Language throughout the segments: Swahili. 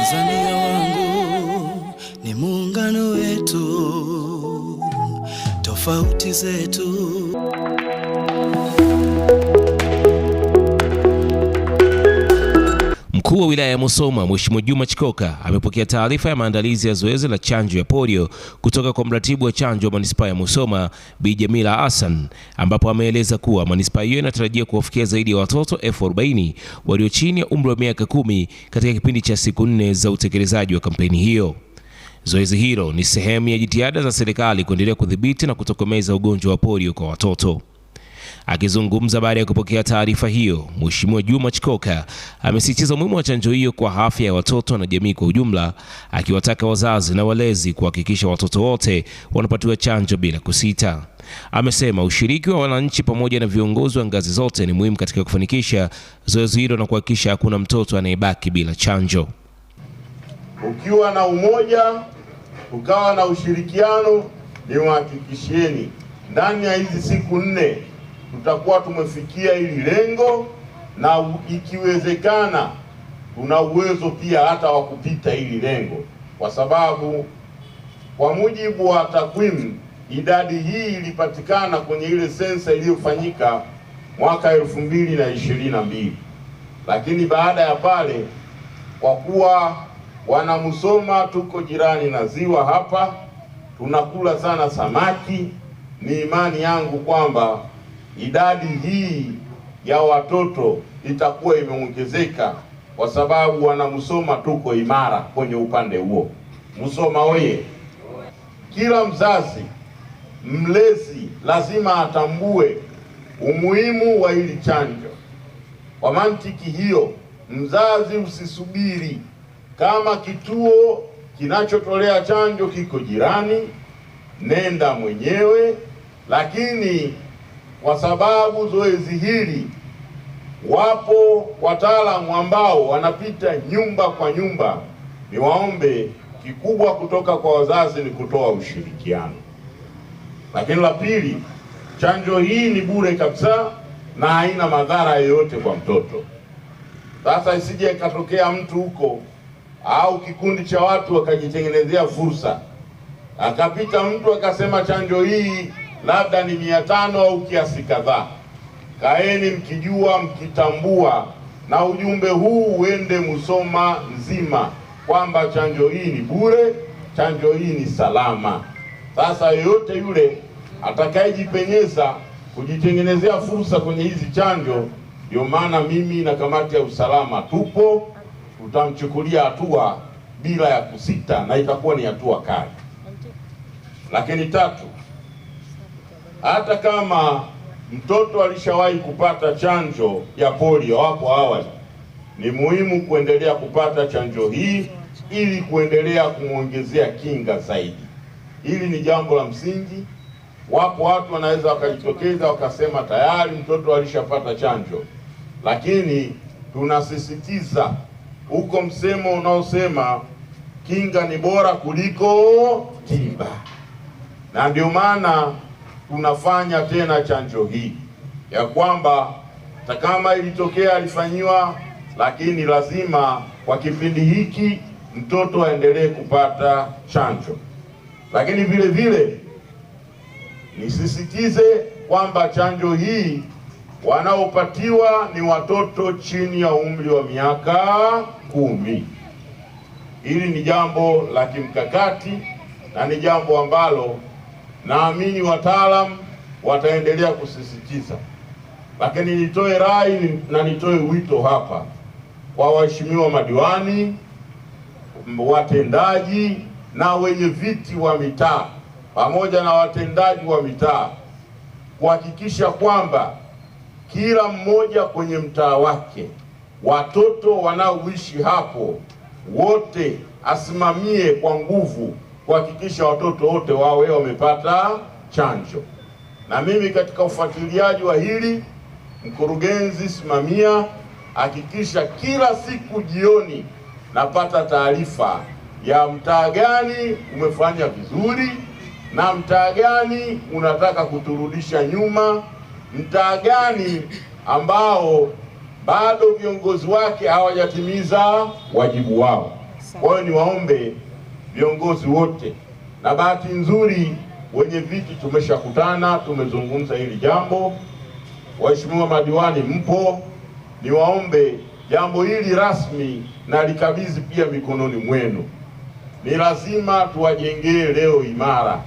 Tanzania wangu ni muungano wetu, tofauti zetu. Mkuu wa wilaya ya Musoma Mheshimiwa Juma Chikoka amepokea taarifa ya maandalizi ya zoezi la chanjo ya polio kutoka kwa mratibu wa chanjo wa manispaa ya Musoma Bi Jamila Hassan, ambapo ameeleza kuwa manispaa hiyo inatarajia kuwafikia zaidi ya watoto 40,000 walio chini ya umri wa miaka 10 katika kipindi cha siku 4 za utekelezaji wa kampeni hiyo. Zoezi hilo ni sehemu ya jitihada za serikali kuendelea kudhibiti na kutokomeza ugonjwa wa polio kwa watoto. Akizungumza baada ya kupokea taarifa hiyo, Mheshimiwa Juma Chikoka amesisitiza umuhimu wa chanjo hiyo kwa afya ya watoto na jamii kwa ujumla, akiwataka wazazi na walezi kuhakikisha watoto wote wanapatiwa chanjo bila kusita. Amesema ushiriki wa wananchi pamoja na viongozi wa ngazi zote ni muhimu katika kufanikisha zoezi hilo na kuhakikisha hakuna mtoto anayebaki bila chanjo. Ukiwa na umoja, ukawa na ushirikiano, niwahakikishieni ndani ya hizi siku 4 tutakuwa tumefikia hili lengo, na ikiwezekana tuna uwezo pia hata wa kupita hili lengo, kwa sababu kwa mujibu wa takwimu idadi hii ilipatikana kwenye ile sensa iliyofanyika mwaka 2022. Lakini baada ya pale, kwa kuwa wana Musoma tuko jirani na ziwa hapa, tunakula sana samaki, ni imani yangu kwamba idadi hii ya watoto itakuwa imeongezeka, kwa sababu wana Musoma tuko imara kwenye upande huo. Musoma oye! Kila mzazi mlezi lazima atambue umuhimu wa hili chanjo. Kwa mantiki hiyo, mzazi usisubiri, kama kituo kinachotolea chanjo kiko jirani, nenda mwenyewe. Lakini kwa sababu zoezi hili wapo wataalamu ambao wanapita nyumba kwa nyumba, niwaombe kikubwa kutoka kwa wazazi ni kutoa ushirikiano. Lakini la pili, chanjo hii ni bure kabisa na haina madhara yoyote kwa mtoto. Sasa isije ikatokea mtu huko au kikundi cha watu wakajitengenezea fursa, akapita mtu akasema chanjo hii labda ni 500 au kiasi kadhaa. Kaeni mkijua, mkitambua, na ujumbe huu uende Musoma nzima kwamba chanjo hii ni bure, chanjo hii ni salama. Sasa yoyote yule atakayejipenyeza kujitengenezea fursa kwenye hizi chanjo, ndio maana mimi na kamati ya usalama tupo, tutamchukulia hatua bila ya kusita, na itakuwa ni hatua kali. Lakini tatu, hata kama mtoto alishawahi kupata chanjo ya polio hapo awali, ni muhimu kuendelea kupata chanjo hii ili kuendelea kumwongezea kinga zaidi. Hili ni jambo la msingi. Wapo watu wanaweza wakajitokeza wakasema tayari mtoto alishapata chanjo, lakini tunasisitiza huko msemo unaosema kinga ni bora kuliko tiba, na ndio maana tunafanya tena chanjo hii ya kwamba hata kama ilitokea alifanyiwa, lakini lazima kwa kipindi hiki mtoto aendelee kupata chanjo. Lakini vile vile nisisitize kwamba chanjo hii wanaopatiwa ni watoto chini ya umri wa miaka 10. Hili ni jambo la kimkakati na ni jambo ambalo naamini wataalamu wataendelea kusisitiza. Lakini nitoe rai na nitoe wito hapa kwa waheshimiwa madiwani, watendaji na wenye viti wa mitaa pamoja na watendaji wa mitaa, kuhakikisha kwamba kila mmoja kwenye mtaa wake, watoto wanaoishi hapo wote asimamie kwa nguvu kuhakikisha watoto wote wawe wamepata chanjo. Na mimi katika ufuatiliaji wa hili, mkurugenzi simamia, hakikisha kila siku jioni napata taarifa ya mtaa gani umefanya vizuri na mtaa gani unataka kuturudisha nyuma, mtaa gani ambao bado viongozi wake hawajatimiza wajibu wao. Kwa hiyo niwaombe viongozi wote, na bahati nzuri wenye viti tumeshakutana, tumezungumza hili jambo. Waheshimiwa madiwani mpo, niwaombe jambo hili rasmi na likabidhi pia mikononi mwenu. Ni lazima tuwajengee leo imara,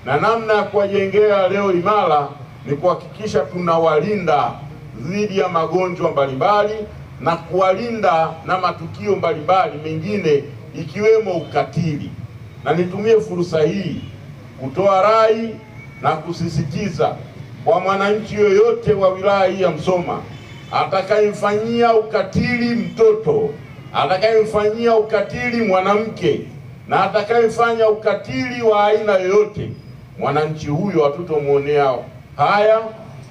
na namna ya kuwajengea leo imara ni kuhakikisha tunawalinda dhidi ya magonjwa mbalimbali na kuwalinda na matukio mbalimbali mengine ikiwemo ukatili. Na nitumie fursa hii kutoa rai na kusisitiza kwa mwananchi yoyote wa wilaya hii ya Msoma atakayemfanyia ukatili mtoto, atakayemfanyia ukatili mwanamke, na atakayefanya ukatili wa aina yoyote, mwananchi huyo hatutomwonea haya.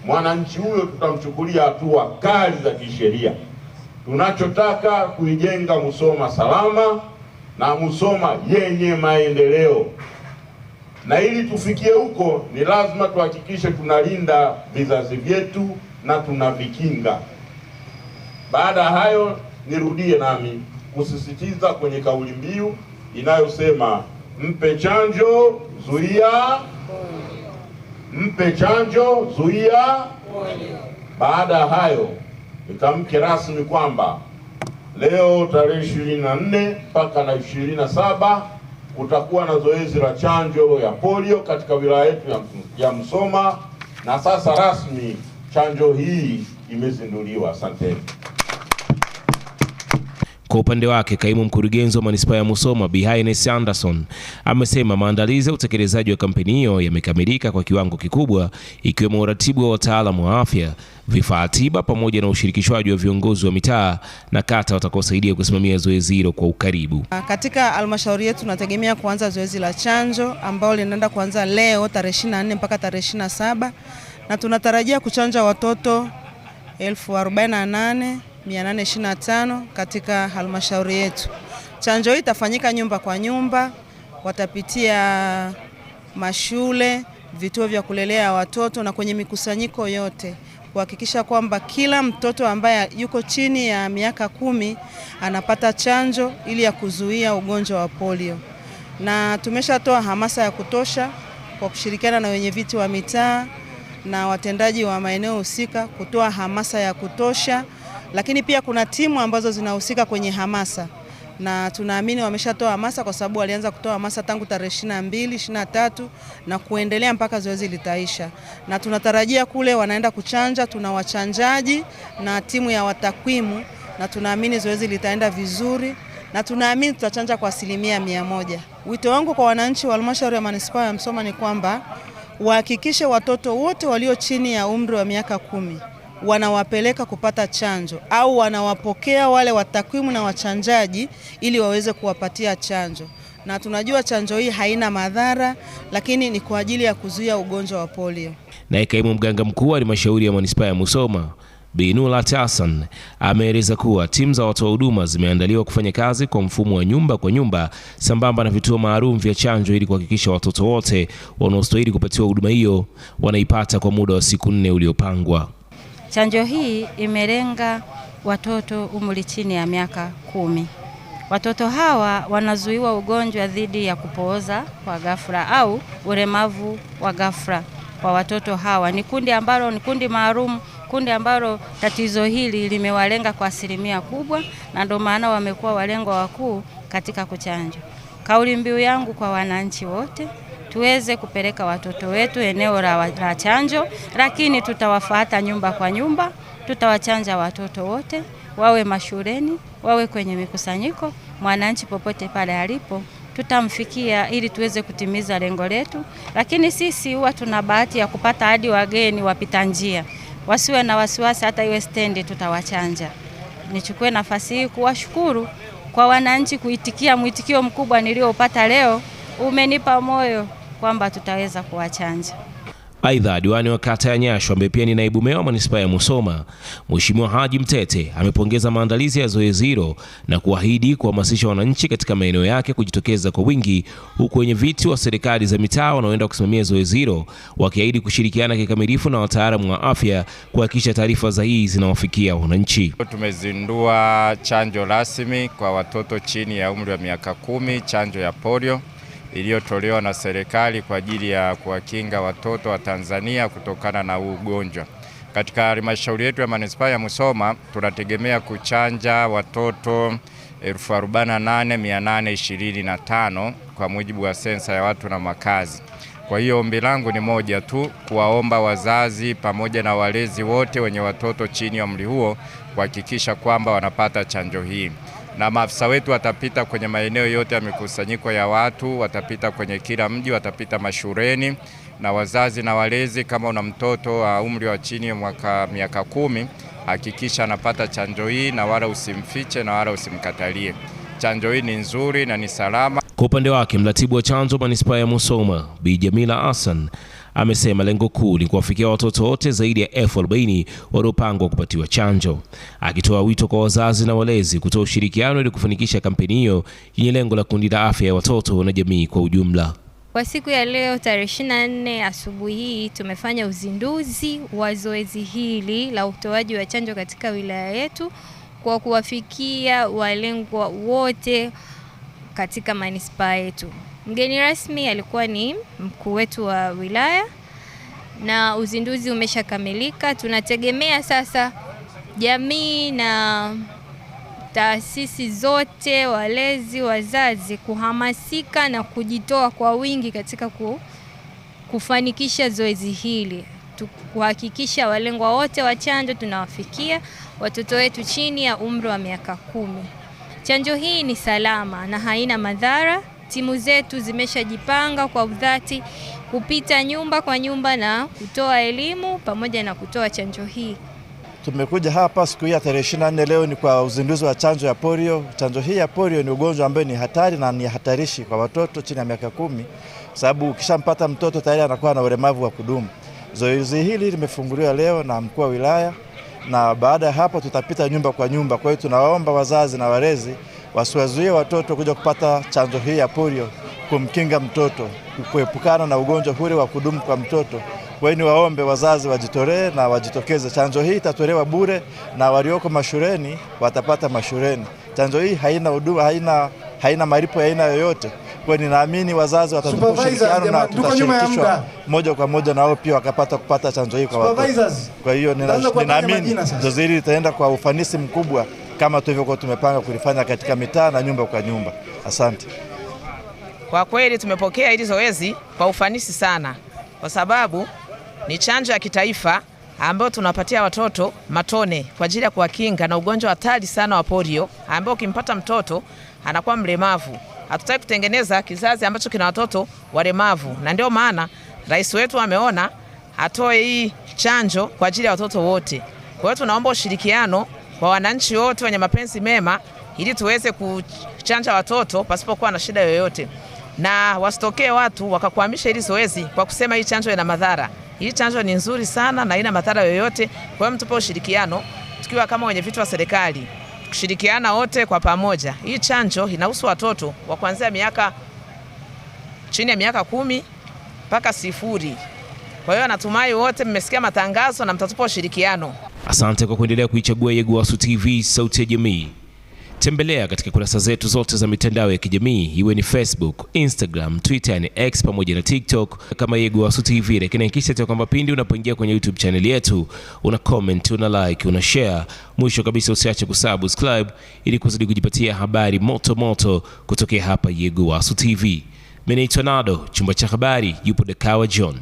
Mwananchi huyo tutamchukulia hatua kali za kisheria. Tunachotaka kuijenga Musoma salama na Musoma yenye maendeleo, na ili tufikie huko ni lazima tuhakikishe tunalinda vizazi vyetu na tunavikinga. Baada ya hayo, nirudie nami kusisitiza kwenye kauli mbiu inayosema mpe chanjo zuia, mpe chanjo zuia. Baada ya hayo, nitamke rasmi kwamba leo tarehe 24 mpaka na 27 kutakuwa na zoezi la chanjo ya polio katika wilaya yetu ya Musoma, na sasa rasmi chanjo hii imezinduliwa. Asanteni. Kwa upande wake, kaimu mkurugenzi wa manispaa ya Musoma Bi Haines Anderson amesema maandalizi ya utekelezaji wa kampeni hiyo yamekamilika kwa kiwango kikubwa, ikiwemo uratibu wa wataalamu wa afya, vifaa tiba pamoja na ushirikishwaji wa viongozi wa mitaa na kata watakaosaidia kusimamia zoezi hilo kwa ukaribu. Katika halmashauri yetu tunategemea kuanza zoezi la chanjo ambao linaenda kuanza leo tarehe 24 mpaka tarehe 27, na tunatarajia kuchanja watoto 48,825 katika halmashauri yetu. Chanjo hii itafanyika nyumba kwa nyumba, watapitia mashule, vituo vya kulelea watoto na kwenye mikusanyiko yote, kuhakikisha kwamba kila mtoto ambaye yuko chini ya miaka 10 anapata chanjo ili ya kuzuia ugonjwa wa polio. Na tumeshatoa hamasa ya kutosha kwa kushirikiana na wenye viti wa mitaa na watendaji wa maeneo husika kutoa hamasa ya kutosha, lakini pia kuna timu ambazo zinahusika kwenye hamasa, na tunaamini wameshatoa hamasa kwa sababu walianza kutoa hamasa tangu tarehe 22, 23 na kuendelea mpaka zoezi litaisha. Na tunatarajia kule wanaenda kuchanja, tuna wachanjaji na timu ya watakwimu, na tunaamini zoezi litaenda vizuri na tunaamini tutachanja kwa 100%. Wito wangu kwa wananchi wa halmashauri ya manispaa ya Musoma ni kwamba wahakikishe watoto wote walio chini ya umri wa miaka 10 wanawapeleka kupata chanjo au wanawapokea wale watakwimu na wachanjaji ili waweze kuwapatia chanjo. Na tunajua chanjo hii haina madhara, lakini ni kwa ajili ya kuzuia ugonjwa wa polio. Na kaimu mganga mkuu wa halmashauri ya manispaa ya Musoma Bi Nulat Hassan ameeleza kuwa timu za watoa huduma zimeandaliwa kufanya kazi kwa mfumo wa nyumba kwa nyumba sambamba na vituo maalum vya chanjo ili kuhakikisha watoto wote wanaostahili kupatiwa huduma hiyo wanaipata kwa muda wa siku 4 uliopangwa. Chanjo hii imelenga watoto umri chini ya miaka 10. Watoto hawa wanazuiwa ugonjwa dhidi ya kupooza kwa ghafla au ulemavu wa ghafla. Kwa watoto hawa ni kundi maalum, kundi ambalo tatizo hili limewalenga kwa 100% kubwa, na ndio maana wamekuwa walengwa wakuu katika kuchanja. Kauli mbiu yangu kwa wananchi wote, tuweze kupeleka watoto wetu eneo la chanjo, lakini tutawafuata nyumba kwa nyumba, tutawachanja watoto wote, wawe mashuleni, wawe kwenye mikusanyiko, mwananchi popote pale alipo tutamfikia ili tuweze kutimiza lengo letu. Lakini sisi huwa tuna bahati ya kupata hadi wageni wapita njia, wasiwe na wasiwasi, hata iwe stendi tutawachanja. Nichukue nafasi hii kuwashukuru kwa wananchi kuitikia mwitikio mkubwa niliopata leo, umenipa moyo kwamba tutaweza kuwachanja. Aidha, diwani wa kata ya Nyasho ambaye pia ni naibu meya wa manispaa ya Musoma, Mheshimiwa Haji Mtete, amepongeza maandalizi ya zoezi hilo na kuahidi kuhamasisha wananchi katika maeneo yake kujitokeza kwa wingi, huku wenye viti wa serikali za mitaa wanaoenda kusimamia zoezi hilo wakiahidi kushirikiana kikamilifu na wataalamu wa afya kuhakikisha taarifa sahihi zinawafikia wananchi. Tumezindua chanjo rasmi kwa watoto chini ya umri wa miaka 10, chanjo ya polio iliyotolewa na serikali kwa ajili ya kuwakinga watoto wa Tanzania kutokana na huu ugonjwa. Katika halmashauri yetu ya manispaa ya Musoma tunategemea kuchanja watoto 48,825 kwa mujibu wa sensa ya watu na makazi. Kwa hiyo ombi langu ni moja tu, kuwaomba wazazi pamoja na walezi wote wenye watoto chini ya umri huo kuhakikisha kwamba wanapata chanjo hii. Na maafisa wetu watapita kwenye maeneo yote ya mikusanyiko ya watu, watapita kwenye kila mji, watapita mashuleni, na wazazi na walezi, kama una mtoto wa umri wa chini ya miaka 10, hakikisha anapata chanjo hii na wala usimfiche na wala usimkatalie. Chanjo hii ni nzuri na ni salama. Kwa upande wake, mratibu wa chanjo manispaa ya Musoma, Bi Jamila Hassan, amesema lengo kuu ni kuwafikia watoto wote zaidi ya 40,000 waliopangwa kupatiwa chanjo, akitoa wito kwa wazazi na walezi kutoa ushirikiano ili kufanikisha kampeni hiyo yenye lengo la kulinda afya ya watoto na jamii kwa ujumla. Kwa siku ya leo tarehe 24 asubuhi hii tumefanya uzinduzi wa zoezi hili la utoaji wa chanjo katika wilaya yetu kwa kuwafikia walengwa wote katika manispaa yetu. Mgeni rasmi alikuwa ni mkuu wetu wa wilaya na uzinduzi umeshakamilika. Tunategemea sasa jamii na taasisi zote, walezi, wazazi kuhamasika na kujitoa kwa wingi katika kufanikisha zoezi hili, kuhakikisha walengwa wote wa chanjo tunawafikia watoto wetu chini ya umri wa miaka 10. Chanjo hii ni salama na haina madhara. Timu zetu zimeshajipanga kwa udhati kupita nyumba kwa nyumba na kutoa elimu pamoja na kutoa chanjo hii. Tumekuja hapa siku hii ya tarehe 24 leo ni kwa uzinduzi wa chanjo ya polio. Chanjo hii ya polio ni ugonjwa ambao ni hatari na ni hatarishi kwa watoto chini ya miaka 10, sababu ukishampata mtoto tayari anakuwa na ulemavu wa kudumu. Zoezi hili limefunguliwa leo na mkuu wa wilaya, na baada ya hapo tutapita nyumba kwa nyumba. Kwa hiyo tunawaomba wazazi na walezi wasiwazuie watoto kuja kupata chanjo hii ya polio, kumkinga mtoto kuepukana na ugonjwa huu wa kudumu kwa mtoto. Kwa hiyo niwaombe wazazi wajitolee na wajitokeze. Chanjo hii itatolewa bure na walioko mashuleni watapata mashuleni. Chanjo hii haina malipo ya aina yoyote. Kwa hiyo ninaamini wazazi watatupa ushirikiano na tutashirikishwa moja kwa moja na wao pia kupata chanjo hii kwa watoto. Kwa hiyo ninaamini zoezi hili litaenda kwa ufanisi mkubwa kama tulivyokuwa tumepanga kulifanya katika mitaa na nyumba kwa nyumba. Asante. Kwa kweli tumepokea hili zoezi kwa ufanisi sana, kwa sababu ni chanjo ya kitaifa ambayo tunapatia watoto matone kwa ajili ya kuwakinga na ugonjwa hatari sana wa polio, ambao ukimpata mtoto anakuwa mlemavu. Hatutaki kutengeneza kizazi ambacho kina watoto walemavu, na ndio maana rais wetu ameona atoe hii chanjo kwa ajili ya watoto wote. Kwa hiyo tunaomba ushirikiano kwa wananchi wote wenye mapenzi mema ili tuweze kuchanja watoto pasipokuwa na shida yoyote, na wasitokee watu wakakwamisha hili zoezi kwa kusema hii chanjo ina madhara. Hii chanjo ni nzuri sana na haina madhara yoyote. Kwa hiyo mtupe ushirikiano tukiwa kama wenye viti wa serikali, kushirikiana wote kwa pamoja. Hii chanjo inahusu watoto wa kuanzia chini ya miaka 10 mpaka 0. Kwa hiyo natumai wote mmesikia matangazo na mtatupa ushirikiano. Asante kwa kuendelea kuichagua Yegowasu TV, sauti ya jamii. Tembelea katika kurasa zetu zote za mitandao ya kijamii, iwe ni Facebook, Instagram, Twitter na X pamoja na TikTok kama Yegowasu TV. Lakini hakikisha kwamba pindi unapoingia kwenye YouTube channel yetu una comment, una like, una share. Mwisho kabisa usiache kusubscribe ili kuzidi kujipatia habari moto moto kutokea hapa Yegowasu TV. Mimi ni Tonado, chumba cha habari yupo Dakawa John.